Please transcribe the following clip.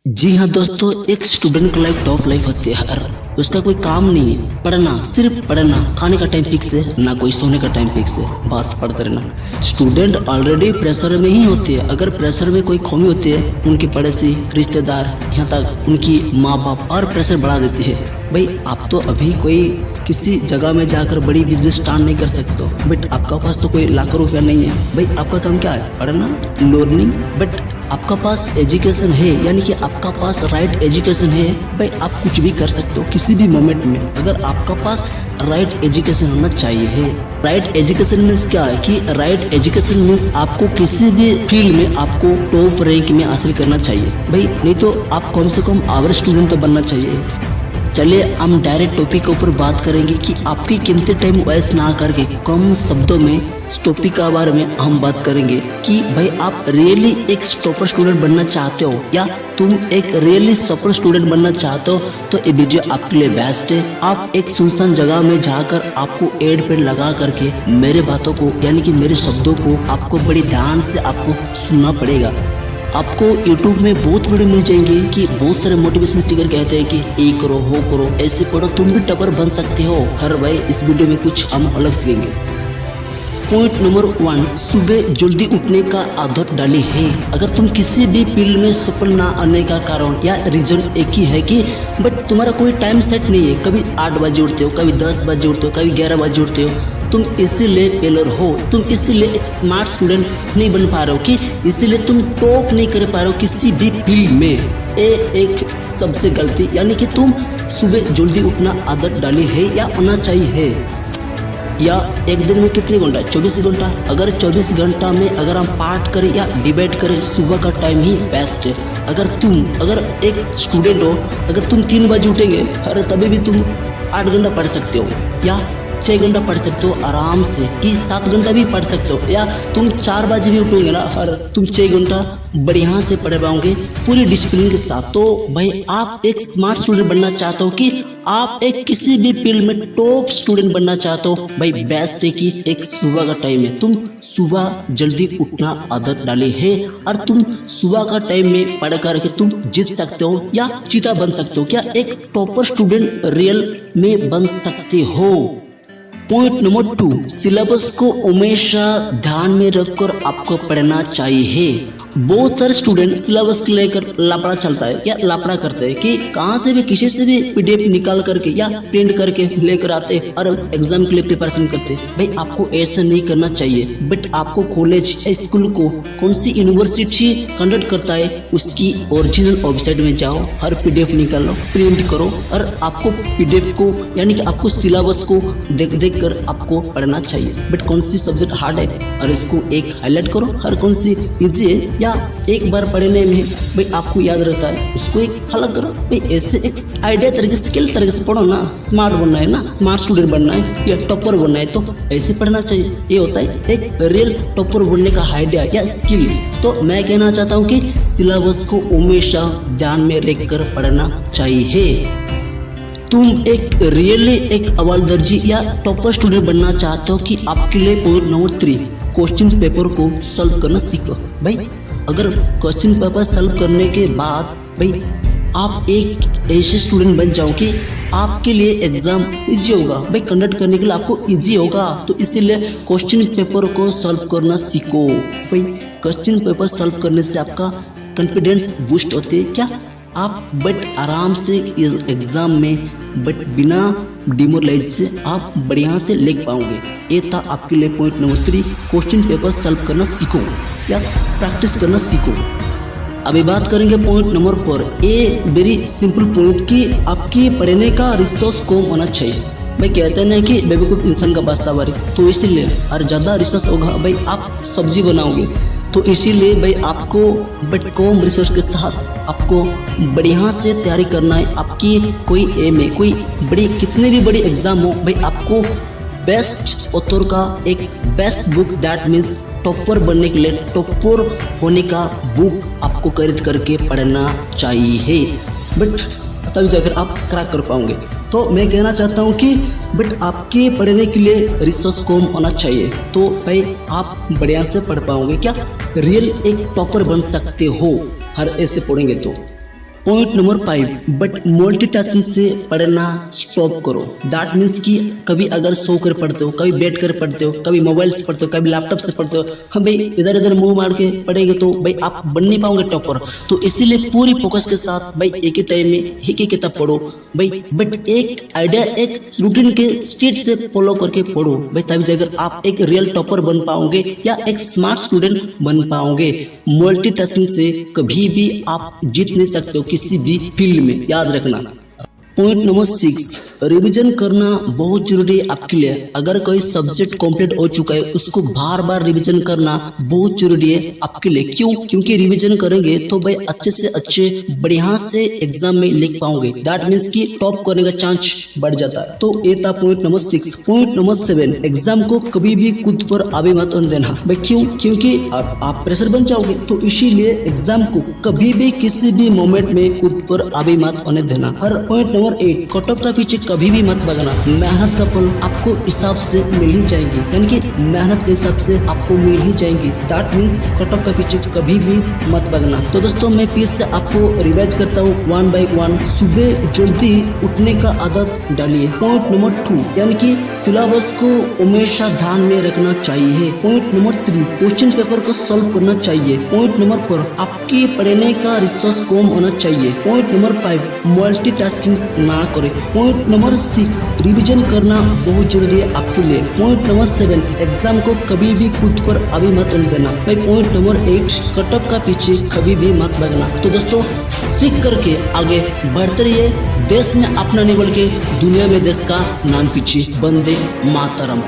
जी हाँ दोस्तों, एक स्टूडेंट का लाइफ टॉप लाइफ होती है यार। उसका कोई काम नहीं है, पढ़ना, सिर्फ पढ़ना। खाने का टाइम फिक्स है ना, कोई सोने का टाइम फिक्स है, बस पढ़ते रहना। स्टूडेंट ऑलरेडी प्रेशर में ही होती है। अगर प्रेशर में कोई कमी होती है, उनके पड़ोसी, रिश्तेदार, यहाँ तक उनकी माँ बाप और प्रेशर बढ़ा देती है। भाई आप तो अभी कोई किसी जगह में जाकर बड़ी बिजनेस स्टार्ट नहीं कर सकते हो, बट आपका पास तो कोई लाखों रुपया नहीं है। भाई आपका काम क्या है? पढ़ना, लर्निंग। बट आपका पास एजुकेशन है, यानी कि आपका पास राइट एजुकेशन है। भाई आप कुछ भी कर सकते हो किसी भी मोमेंट में, अगर आपका पास राइट एजुकेशन होना चाहिए है। राइट एजुकेशन मीन्स क्या है कि राइट एजुकेशन मीन्स आपको किसी भी फील्ड में आपको टॉप रैंक में हासिल करना चाहिए। भाई नहीं तो आप कम से कम एवरेज स्टूडेंट तो बनना चाहिए। चलिए हम डायरेक्ट टॉपिक के ऊपर बात करेंगे कि आपकी कीमती टाइम वेस्ट ना करके कम शब्दों में इस टॉपिक के बारे में हम बात करेंगे कि भाई आप रियली एक टॉपर स्टूडेंट बनना चाहते हो या तुम एक रियली सफल स्टूडेंट बनना चाहते हो, तो ये वीडियो आपके लिए बेस्ट है। आप एक सुनसान जगह में जाकर आपको एड पेड लगा करके मेरे बातों को, यानी कि मेरे शब्दों को आपको बड़ी ध्यान से आपको सुनना पड़ेगा। आपको YouTube में बहुत वीडियो मिल जाएंगे कि बहुत सारे मोटिवेशन स्पीकर कहते हैं कि ये करो, वो करो, ऐसे पढ़ो, तुम भी टॉपर बन सकते हो। हर भाई इस वीडियो में कुछ हम अलग सीखेंगे। पॉइंट नंबर 1, सुबह जल्दी उठने का आदत डाली है। अगर तुम किसी भी फील्ड में सफल ना आने का कारण या रीजन एक ही है कि बट तुम्हारा कोई टाइम सेट नहीं है। कभी 8 बजे उठते हो, कभी 10 बजे उठते हो, कभी 11 बजे उठते हो। तुम इसीलिए फेलर हो, तुम इसीलिए एक स्मार्ट स्टूडेंट नहीं बन पा रहे हो, कि इसीलिए तुम टॉप नहीं कर पा रहे हो किसी भी फील्ड में। एक सबसे गलती, यानी कि तुम सुबह जल्दी उठना आदत डाली है या होना चाहिए है। या एक दिन में कितने घंटा? 24 घंटा। अगर 24 घंटा में अगर हम पाठ करें या डिबेट करें, सुबह का टाइम ही बेस्ट है। अगर एक स्टूडेंट हो, अगर तुम 3 बजे उठेंगे, अरे तभी भी तुम 8 घंटा पढ़ सकते हो या 6 घंटा पढ़ सकते हो आराम से, कि 7 घंटा भी पढ़ सकते हो। या तुम 4 बजे भी उठोगे ना, हर तुम 6 घंटा बढ़िया से पढ़ पाओगे पूरी डिसिप्लिन के साथ। तो भाई आप एक स्मार्ट स्टूडेंट बनना चाहते हो, कि आप एक किसी भी फील्ड में टॉप स्टूडेंट बनना चाहते हो, भाई बेस्ट है कि एक सुबह का टाइम है, तुम सुबह जल्दी उठना आदत डाली है। और तुम सुबह का टाइम में पढ़ करके तुम जीत सकते हो या चीता बन सकते हो। क्या एक टॉपर स्टूडेंट रियल में बन सकते हो। पॉइंट नंबर 2, सिलेबस को हमेशा ध्यान में रखकर आपको पढ़ना चाहिए। बहुत सारे स्टूडेंट सिलेबस को लेकर लापड़ा चलता है या लापड़ा करते हैं कि कहाँ से भी किसी से भी PDF निकाल करके या प्रिंट करके लेकर आते हैं और एग्जाम के लिए प्रिपरेशन करते हैं। भाई आपको ऐसा नहीं करना चाहिए। बट आपको कॉलेज या स्कूल को कौन सी यूनिवर्सिटी कंडक्ट करता है, उसकी ओरिजिनल वेबसाइट में जाओ, हर PDF निकालो, प्रिंट करो, और आपको PDF को, यानी कि आपको सिलेबस को देख कर आपको पढ़ना चाहिए। बट कौन सी सब्जेक्ट हार्ड है और इसको एक हाईलाइट करो, हर कौन सी इजी है या एक बार पढ़ने में भाई आपको याद रहता है, उसको एक अलग करो। भाई ऐसे एक आइडिया तरीके से, स्किल तरीके से पढ़ो ना। स्मार्ट बनना है ना, स्मार्ट स्टूडेंट बनना है या टॉपर बनना है, तो ऐसे पढ़ना चाहिए। ये होता है एक रियल टॉपर बनने का आइडिया या स्किल। तो मैं कहना चाहता हूँ कि सिलेबस को हमेशा ध्यान में रखकर पढ़ना चाहिए। तुम एक रियली एक अव्वल दर्जी या टॉपर स्टूडेंट बनना चाहते हो, कि आपके लिए पॉइंट नंबर 3, क्वेश्चन पेपर को सॉल्व करना सीखो। भाई अगर क्वेश्चन पेपर सॉल्व करने के बाद भाई आप एक ऐसे स्टूडेंट बन जाओ कि आपके लिए एग्जाम इजी होगा, भाई कंडक्ट करने के लिए आपको इजी होगा। तो इसीलिए क्वेश्चन पेपर को सॉल्व करना सीखो। भाई क्वेश्चन पेपर सॉल्व करने से आपका कॉन्फिडेंस बूस्ट होते है क्या आप बट आराम से इस एग्जाम में बट बिना डिमोरलाइज से आप बढ़िया से लिख पाओगे। ये था आपके लिए point number 3, question paper solve करना सीखो या प्रैक्टिस करना सीखो। अभी बात करेंगे पॉइंट नंबर 4। ये वेरी सिंपल पॉइंट कि आपकी पढ़ने का रिसोर्स कम होना चाहिए। भाई कहते हैं ना कि बेवकूफ़ इंसान का वास्ता बारी, तो इसीलिए और ज़्यादा रिसोर्स होगा भाई आप सब्जी बनाओगे, तो इसीलिए भाई आपको बट कम रिसोर्स के साथ आपको बढ़िया से तैयारी करना है। आपकी कोई एम है, कोई बड़ी कितने भी बड़ी एग्जाम हो, भाई आपको बेस्ट ऑथर का एक best book, that means topper बनने के लिए, टॉपर होने का बुक आपको खरीद करके पढ़ना चाहिए। बट तभी जाकर आप क्रैक कर पाओगे। तो मैं कहना चाहता हूँ कि बट आपके पढ़ने के लिए रिसोर्स कम होना चाहिए, तो भाई आप बढ़िया से पढ़ पाओगे। क्या रियल एक टॉपर बन सकते हो हर ऐसे पढ़ेंगे तो। पॉइंट नंबर 5, बट मल्टीटास्किंग से पढ़ना स्टॉप करो। दैट मीन्स कि कभी अगर सो कर पढ़ते हो, कभी बैठ कर पढ़ते हो, कभी मोबाइल से पढ़ते हो, कभी लैपटॉप से पढ़ते हो, हम भाई इधर इधर मुंह मार के पढ़ेंगे तो भाई आप बन नहीं पाओगे टॉपर। तो इसीलिए पूरी फोकस के साथ भाई एक ही टाइम में एक ही किताब पढ़ो भाई, बट एक आइडिया एक रूटीन के स्टेट से फॉलो करके पढ़ो भाई, तभी जाकर आप एक रियल टॉपर बन पाओगे या एक स्मार्ट स्टूडेंट बन पाओगे। मल्टीटास्किंग से कभी भी आप जीत नहीं सकते हो किसी भी फील्ड में, याद रखना। पॉइंट नंबर 6, रिवीजन करना बहुत जरूरी है आपके लिए। अगर कोई सब्जेक्ट कंप्लीट हो चुका है उसको बार बार रिवीजन करना बहुत जरूरी है आपके लिए। क्यों? क्योंकि रिवीजन करेंगे तो भाई अच्छे से अच्छे बढ़िया से एग्जाम में लिख पाओगे। दैट मीन्स कि टॉप करने का चांस बढ़ जाता है। तो ये था point number 6। Point number 7, exam को कभी भी खुद पर हावी मत होने देना भाई। क्यों? क्योंकि आप प्रेशर बन जाओगे, तो इसीलिए एग्जाम को कभी भी किसी भी मोमेंट में खुद पर हावी मत होने देना। और पॉइंट नंबर 8, कट ऑफ का पीछे कभी भी मत भागना। मेहनत का फल आपको हिसाब से मिल ही जाएगी, यानी कि मेहनत के हिसाब से आपको मिल ही जाएगी। दैट मीन्स कट ऑफ का पीछे कभी भी मत भागना। तो दोस्तों मैं फिर से आपको रिवाइज करता हूँ 1 by 1। सुबह जल्दी उठने का आदत डालिए। पॉइंट नंबर 2, यानी कि सिलेबस को हमेशा ध्यान में रखना चाहिए। पॉइंट नंबर 3, क्वेश्चन पेपर को सॉल्व करना चाहिए। पॉइंट नंबर 4, आपके पढ़ने का रिसोर्स कम होना चाहिए। पॉइंट नंबर 5, मल्टीटास्किंग ना करें। पॉइंट नंबर 6, रिवीजन करना बहुत जरूरी है आपके लिए। पॉइंट नंबर 7, एग्जाम को कभी भी खुद पर अभी मत होने देना भाई। पॉइंट नंबर 8, कट ऑफ का पीछे कभी भी मत भागना। तो दोस्तों सीख करके आगे बढ़ते रहिए। देश में अपना नहीं बल्कि दुनिया में देश का नाम कीजिए। वंदे मातरम।